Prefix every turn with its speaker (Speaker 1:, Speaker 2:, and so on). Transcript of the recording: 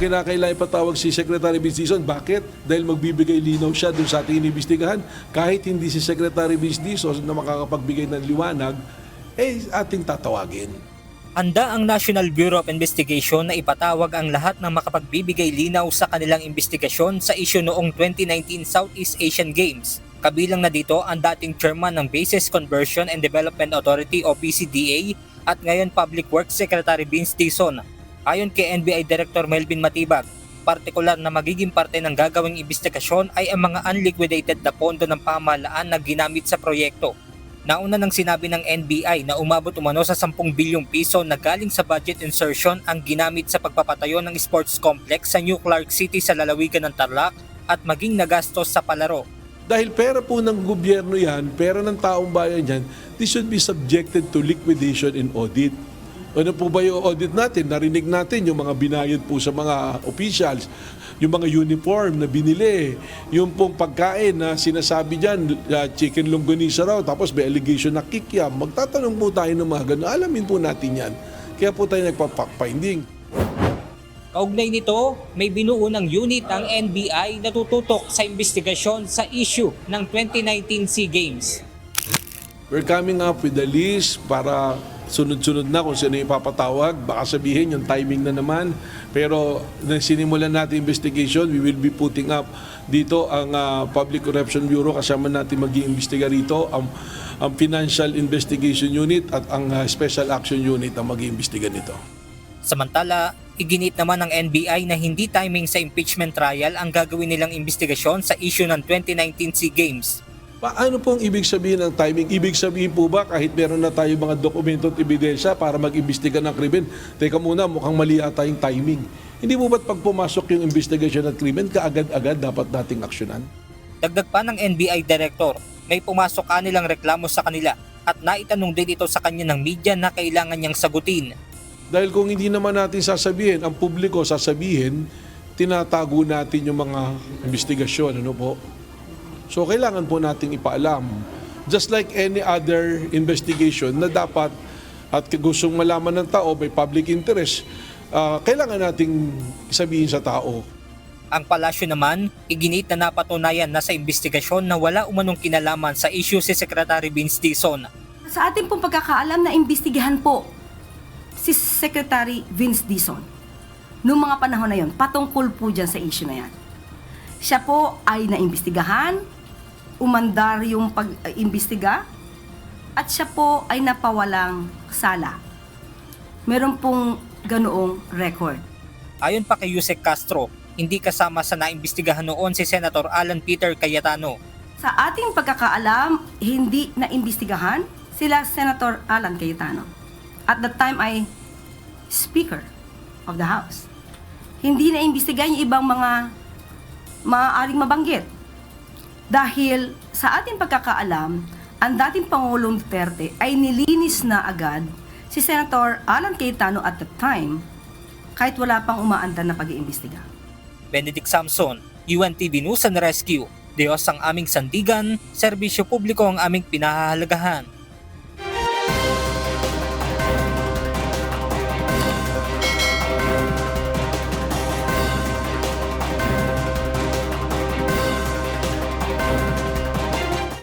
Speaker 1: kinakailangan ipatawag si Secretary Vince Dizon. Bakit? Dahil magbibigay linaw siya dun sa ating iniimbestigahan. Kahit hindi si Secretary Vince Dizon na makakapagbigay ng liwanag, ating tatawagin.
Speaker 2: Handa ang National Bureau of Investigation na ipatawag ang lahat ng makapagbibigay linaw sa kanilang investigasyon sa issue noong 2019 Southeast Asian Games. Kabilang na dito ang dating chairman ng Bases Conversion and Development Authority o BCDA at ngayon Public Works Secretary Vince Dizon. Ayon kay NBI Director Melvin Matibag, partikular na magiging parte ng gagawing investigasyon ay ang mga unliquidated na pondo ng pamahalaan na ginamit sa proyekto. Nauna nang sinabi ng NBI na umabot umano sa 10 bilyong piso na galing sa budget insertion ang ginamit sa pagpapatayo ng sports complex sa New Clark City sa lalawigan ng Tarlac at maging nagastos sa palaro.
Speaker 1: Dahil pera po ng gobyerno yan, pera ng taong bayan yan, this should be subjected to liquidation and audit. Ano po ba yung audit natin? Narinig natin yung mga binayad po sa mga officials, yung mga uniform na binili, yung pong pagkain na sinasabi dyan, chicken longganisa raw, tapos may allegation na kikiam. Magtatanong po tayo ng mga gano'n. Alamin po natin yan. Kaya po tayo nagpa-fact-finding.
Speaker 2: Kaugnay nito, may binuo ng unit ang NBI na tututok sa investigasyon sa issue ng 2019 SEA Games.
Speaker 1: We're coming up with a list para sunod-sunod na kung sino ipapatawag. Baka sabihin yung timing na naman. Pero nang sinimulan natin investigation, we will be putting up dito ang Public Corruption Bureau. Kasama natin mag-iimbestiga rito ang Financial Investigation Unit at ang Special Action Unit ang mag-iimbestiga nito.
Speaker 2: Samantala, iginit naman ng NBI na hindi timing sa impeachment trial ang gagawin nilang investigasyon sa issue ng 2019 SEA Games.
Speaker 1: Paano pong ibig sabihin ng timing? Ibig sabihin po ba kahit meron na tayo mga dokumento at ebidensya para mag-imbestiga ng krimen? Teka muna, mukhang mali ata yung timing. Hindi mo ba't pag pumasok yung investigation at krimen, kaagad-agad dapat nating aksyonan?
Speaker 2: Dagdag pa ng NBI Director, may pumasok kanilang reklamo sa kanila at naitanong din ito sa kanya ng media na kailangan niyang sagutin.
Speaker 1: Dahil kung hindi naman natin sasabihin, ang publiko sasabihin, tinatago natin yung mga investigasyon. Ano po? So kailangan po nating ipaalam. Just like any other investigation na dapat at gustong malaman ng tao, may public interest, kailangan nating sabihin sa tao.
Speaker 2: Ang palasyo naman, iginit na napatunayan na sa investigasyon na wala umanong kinalaman sa issue si Secretary Vince Dizon.
Speaker 3: Sa ating pong pagkakaalam na imbestigahan po si Secretary Vince Dizon noong mga panahon na yon, patungkol po dyan sa issue na yan. Siya po ay naimbestigahan, umandar yung pag-imbestiga, at siya po ay napawalang sala. Meron pong ganoong record.
Speaker 2: Ayon pa kay Yusek Castro, hindi kasama sa naimbestigahan noon si Senator Alan Peter Cayetano.
Speaker 3: Sa ating pagkakaalam, hindi naimbestigahan sila Senator Alan Cayetano. At that time ay Speaker of the House. Hindi naimbestigahan yung ibang mga maaaring mabanggit. Dahil sa ating pagkakaalam, ang dating Pangulong Duterte ay nilinis na agad si Senator Alan Cayetano at the time kahit wala pang umaandar na pag-iimbestiga.
Speaker 2: Benedict Samson, UNTV News and Rescue. Diyos ang aming sandigan, serbisyo publiko ang aming pinahahalagahan.